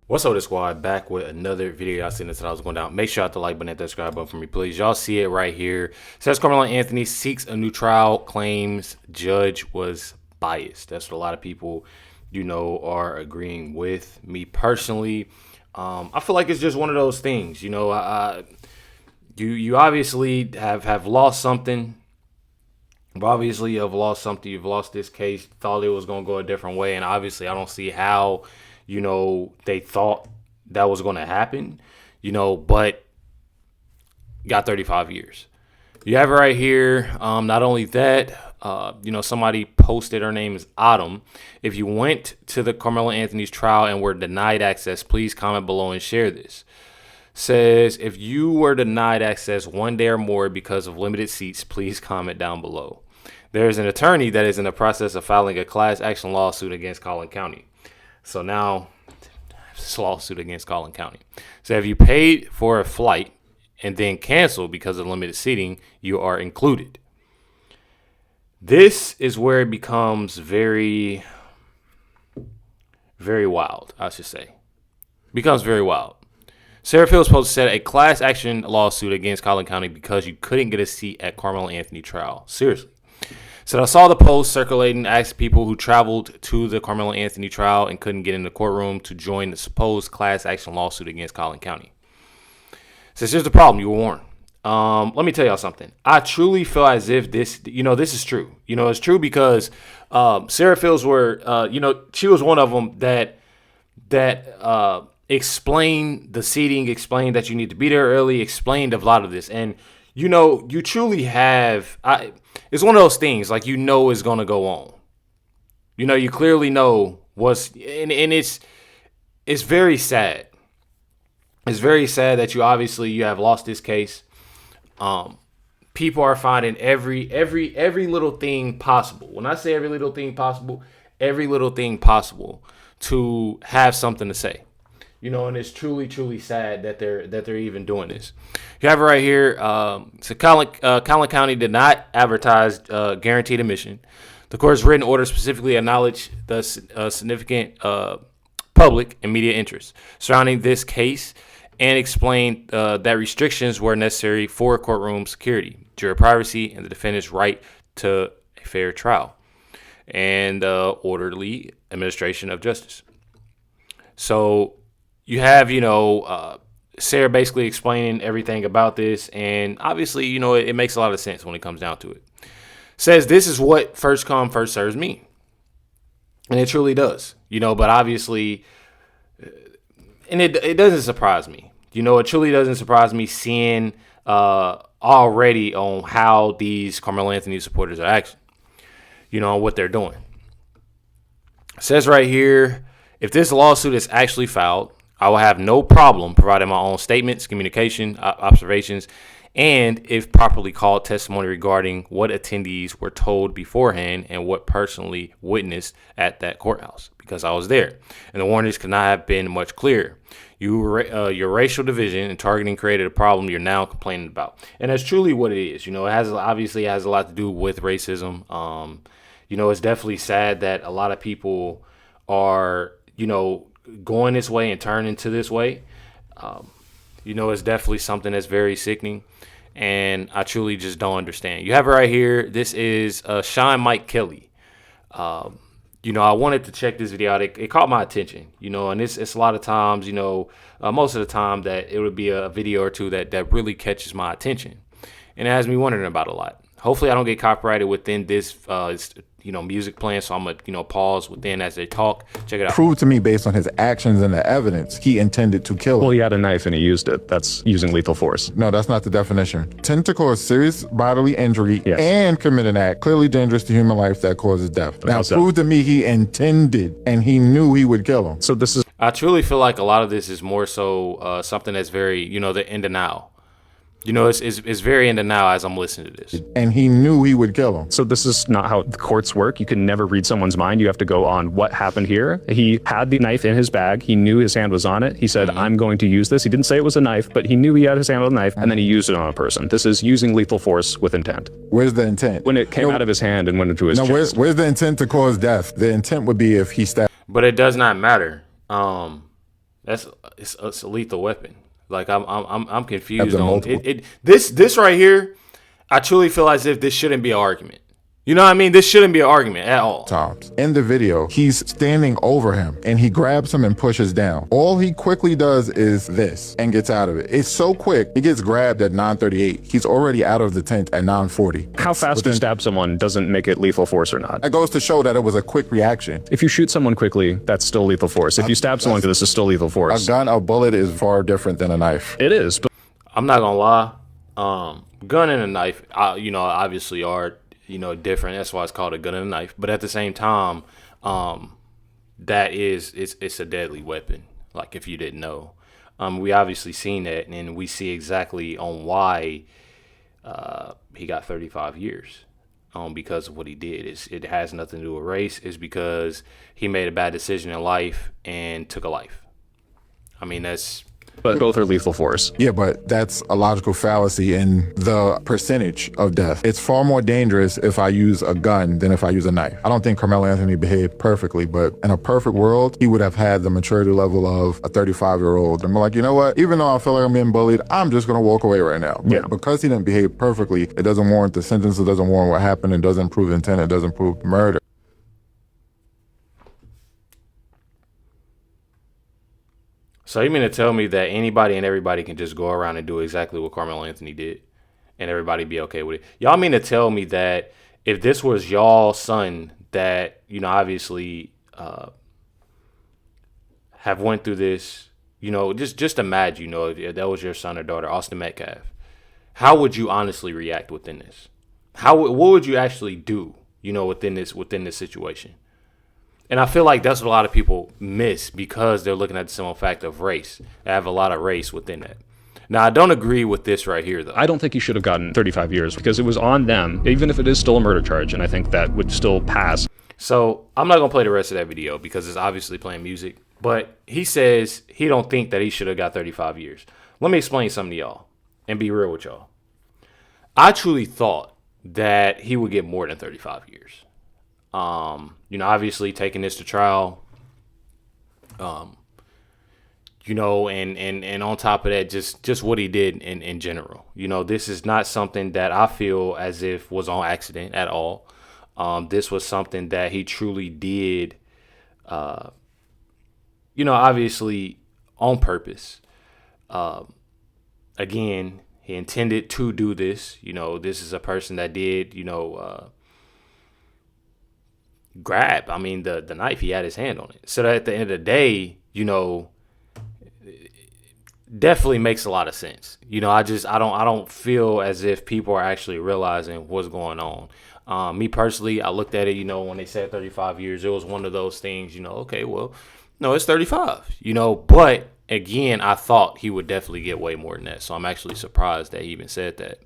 What's up, the squad? Back with another video. I seen this that I was going down. Make sure you hit the like button, hit that subscribe button for me, please. Y'all see it right here. It says Karmelo Anthony seeks a new trial, claims judge was biased. That's what a lot of people, are agreeing with. Me personally, I feel like it's just one of those things. You you obviously have lost something. Obviously, you've lost something. You've lost this case. Thought it was going to go a different way, and obviously, I don't see how. They thought that was going to happen, but got 35 years. You have it right here. Not only that, somebody posted, her name is Autumn. If you went to the Karmelo Anthony's trial and were denied access, please comment below and share this. Says, if you were denied access one day or more because of limited seats, please comment down below. There's an attorney that is in the process of filing a class action lawsuit against Collin County. So now, this lawsuit against Collin County. So if you paid for a flight and then canceled because of limited seating, you are included. This is where it becomes very, very wild, I should say. Becomes very wild. Sarah Fields supposed to set a class action lawsuit against Collin County because you couldn't get a seat at Karmelo Anthony trial. Seriously. So I saw the post circulating, asked people who traveled to the Karmelo Anthony trial and couldn't get in the courtroom to join the supposed class action lawsuit against Collin County. Says, here's the problem. You were warned. Let me tell y'all something. I truly feel as if this is true. It's true because Sarah Fields she was one of them that explained the seating, explained that you need to be there early, explained a lot of this. And, you truly have, it's one of those things like, is going to go on. You clearly know and it's very sad. It's very sad that you have lost this case. People are finding every little thing possible. When I say every little thing possible to have something to say. And it's truly, truly sad that they're even doing this. You have it right here. So Collin County did not advertise guaranteed admission. The court's written order specifically acknowledged the significant public and media interest surrounding this case and explained that restrictions were necessary for courtroom security, juror privacy, and the defendant's right to a fair trial and orderly administration of justice. So you have, Sarah basically explaining everything about this. And obviously, it makes a lot of sense when it comes down to it. Says this is what first come, first serves mean. And it truly does, but obviously, and it doesn't surprise me. It truly doesn't surprise me seeing already on how these Karmelo Anthony supporters are acting, what they're doing. It says right here, if this lawsuit is actually filed, I will have no problem providing my own statements, communication, observations, and if properly called, testimony regarding what attendees were told beforehand and what personally witnessed at that courthouse, because I was there. And the warnings could not have been much clearer. Your racial division and targeting created a problem you're now complaining about. And that's truly what it is. It has a lot to do with racism. It's definitely sad that a lot of people are, going this way and turning to this way. It's definitely something that's very sickening, and I truly just don't understand. You have it right here. This is Chime Mike Kelly. I wanted to check this video out. It caught my attention, and it's a lot of times, most of the time that it would be a video or two that really catches my attention, and it has me wondering about a lot. Hopefully I don't get copyrighted within this, music playing. So I'm going to, pause within as they talk. Check it out. Prove to me based on his actions and the evidence he intended to kill him. Well, he had a knife and he used it. That's using lethal force. No, that's not the definition. Intent to cause serious bodily injury and commit an act clearly dangerous to human life that causes death. Now, prove to me he intended and he knew he would kill him. So this is... I truly feel like a lot of this is more so something that's very, the in denial. It's very in denial as I'm listening to this. And he knew he would kill him. So this is not how the courts work. You can never read someone's mind. You have to go on what happened here. He had the knife in his bag. He knew his hand was on it. He said, I'm going to use this. He didn't say it was a knife, but he knew he had his hand on the knife, and then he used it on a person. This is using lethal force with intent. Where's the intent? When it came out of his hand and went into his chest. Where's the intent to cause death? The intent would be if he stabbed. But it does not matter. It's a lethal weapon. Like I'm confused That's a on multiple. it. This right here, I truly feel as if this shouldn't be an argument. You know what I mean? This shouldn't be an argument at all. Times. In the video, he's standing over him and he grabs him and pushes down. All he quickly does is this and gets out of it. It's so quick. He gets grabbed at 9:38. He's already out of the tent at 9:40. How fast you stab someone doesn't make it lethal force or not. That goes to show that it was a quick reaction. If you shoot someone quickly, that's still lethal force. If you stab someone, this is still lethal A force. gun, a bullet is far different than a knife. It is, but I'm not gonna lie. Gun and a knife, obviously are different. That's why it's called a gun and a knife. But at the same time, it's a deadly weapon. Like if you didn't know, we obviously seen that, and we see exactly on why he got 35 years. Because of what he did. It has nothing to do with race. It's because he made a bad decision in life and took a life. I mean, but both are lethal force. Yeah, but that's a logical fallacy in the percentage of death. It's far more dangerous if I use a gun than if I use a knife. I don't think Karmelo Anthony behaved perfectly, but in a perfect world, he would have had the maturity level of a 35-year-old. I'm like, you know what? Even though I feel like I'm being bullied, I'm just going to walk away right now. But Yeah. because he didn't behave perfectly, it doesn't warrant the sentence, it doesn't warrant what happened, it doesn't prove intent, it doesn't prove murder. So you mean to tell me that anybody and everybody can just go around and do exactly what Karmelo Anthony did and everybody be okay with it? Y'all mean to tell me that if this was y'all son that, obviously have went through this, just imagine, if that was your son or daughter, Austin Metcalf, how would you honestly react within this? What would you actually do, within this situation? And I feel like that's what a lot of people miss because they're looking at the simple fact of race. They have a lot of race within that. Now, I don't agree with this right here, though. I don't think he should have gotten 35 years because it was on them, even if it is still a murder charge, and I think that would still pass. So I'm not going to play the rest of that video because it's obviously playing music. But he says he don't think that he should have got 35 years. Let me explain something to y'all and be real with y'all. I truly thought that he would get more than 35 years. Obviously taking this to trial, and on top of that, just what he did in general. This is not something that I feel as if was on accident at all. This was something that he truly did, obviously on purpose. Again, he intended to do this. This is a person that did, grab, the knife. He had his hand on it. So that at the end of the day, definitely makes a lot of sense. I don't feel as if people are actually realizing what's going on. Me personally, I looked at it, when they said 35 years, it was one of those things, okay, well, no, it's 35, but again, I thought he would definitely get way more than that. So I'm actually surprised that he even said that.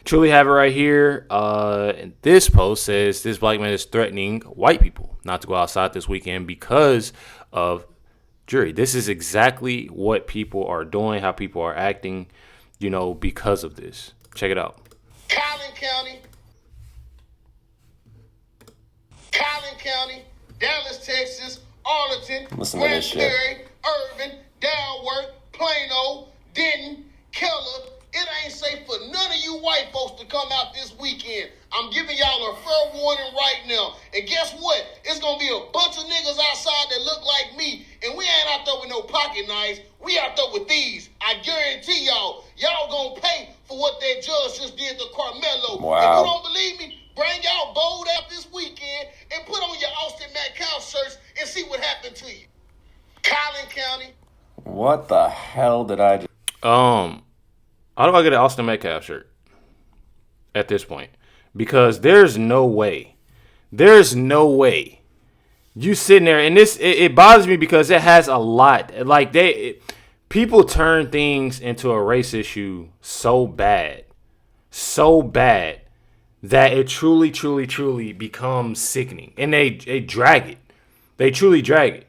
Truly have it right here. And this post says this black man is threatening white people not to go outside this weekend because of jury. This is exactly what people are doing, how people are acting, because of this. Check it out. Collin County, Dallas, Texas, Arlington, Granbury, Irvin, Dalworth, Plano, Denton, Keller. It ain't safe for none of you white folks to come out this weekend. I'm giving y'all a fair warning right now. And guess what? It's going to be a bunch of niggas outside that look like me. And we ain't out there with no pocket knives. We out there with these. I guarantee y'all going to pay for what that judge just did to Karmelo. Wow. If you don't believe me, bring y'all bold out this weekend and put on your Austin Metcalf shirts and see what happened to you. Collin County. What the hell did I just... How do I get an Austin Metcalf shirt at this point? Because there's no way you sitting there, and this it bothers me because it has a lot. Like people turn things into a race issue so bad that it truly becomes sickening, and they drag it. They truly drag it.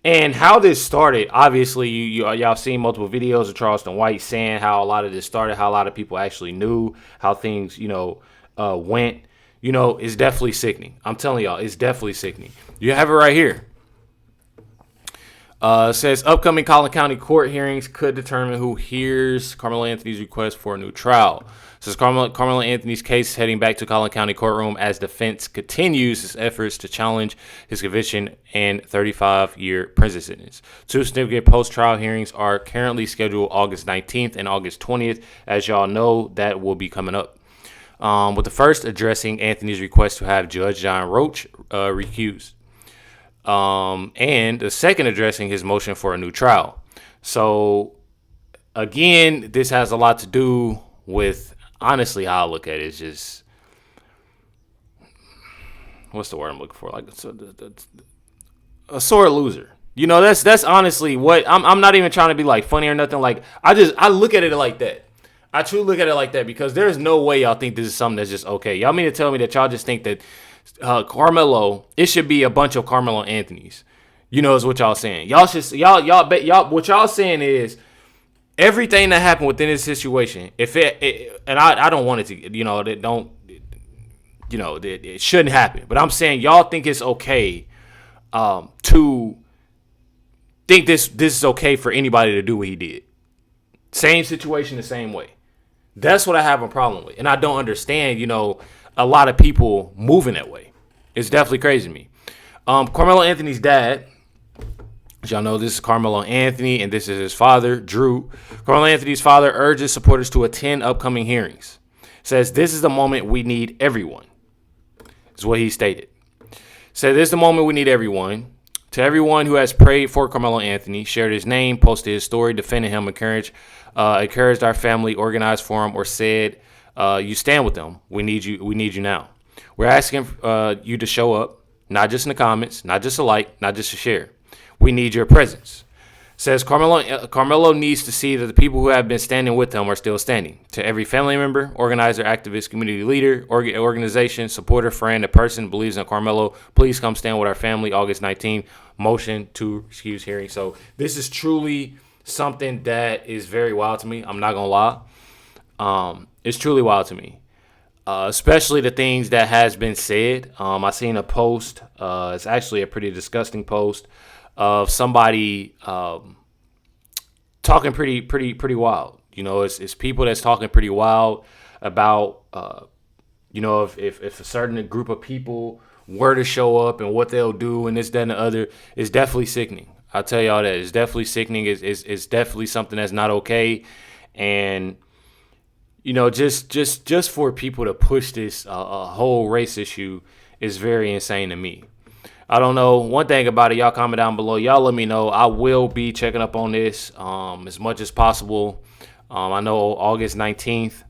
And how this started, obviously, y'all seen multiple videos of Charleston White saying how a lot of this started, how a lot of people actually knew how things, went. It's definitely sickening. I'm telling y'all, it's definitely sickening. You have it right here. Says upcoming Collin County court hearings could determine who hears Carmelo Anthony's request for a new trial. Says Carmelo Anthony's case heading back to Collin County courtroom as defense continues its efforts to challenge his conviction and 35-year prison sentence. Two significant post-trial hearings are currently scheduled August 19th and August 20th. As y'all know, that will be coming up. With the first addressing Anthony's request to have Judge John Roach recused. And the second addressing his motion for a new trial. So, again, this has a lot to do with, honestly, how I look at it. It's just, what's the word I'm looking for? Like a sore loser. You know, that's honestly what I'm not even trying to be like funny or nothing. Like, I look at it like that. I truly look at it like that because there's no way y'all think this is something that's just okay. Y'all mean to tell me that y'all just think that Carmelo, it should be a bunch of Carmelo Anthonys. You know, is what y'all saying. Y'all what y'all saying is everything that happened within this situation, if it and I don't want it to, you know, that don't, you know, that it shouldn't happen. But I'm saying y'all think it's okay to think this is okay for anybody to do what he did. Same situation, the same way. That's what I have a problem with. And I don't understand, you know, a lot of people moving that way. It's definitely crazy to me. Carmelo Anthony's dad, as y'all know, this is Carmelo Anthony, and this is his father, Drew. Carmelo Anthony's father urges supporters to attend upcoming hearings. Says, this is the moment we need everyone, is what he stated. Said, this is the moment we need everyone. To everyone who has prayed for Carmelo Anthony, shared his name, posted his story, defended him, encouraged our family, organized for him, or said, you stand with them. We need you now. We're asking you to show up, not just in the comments, not just a like, not just a share. We need your presence. Says Carmelo needs to see that the people who have been standing with him are still standing. To every family member, organizer, activist, community leader, organization, supporter, friend, a person who believes in Carmelo, please come stand with our family August 19th. Motion to excuse hearing. So this is truly something that is very wild to me. I'm not going to lie. It's truly wild to me. Especially the things that has been said. I seen a post. It's actually a pretty disgusting post of somebody talking pretty wild. You know, it's people that's talking pretty wild about, you know, if a certain group of people were to show up and what they'll do and this, that, and the other, is definitely sickening. I'll tell y'all that. It's definitely sickening. It's definitely something that's not okay. And, you know, just for people to push this a whole race issue is very insane to me. I don't know. One thing about it, y'all comment down below. Y'all let me know. I will be checking up on this as much as possible. I know August 19th.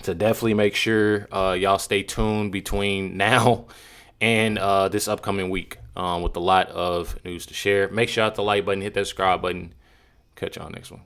To definitely make sure y'all stay tuned between now and this upcoming week with a lot of news to share. Make sure you hit the like button, hit that subscribe button. Catch y'all next one.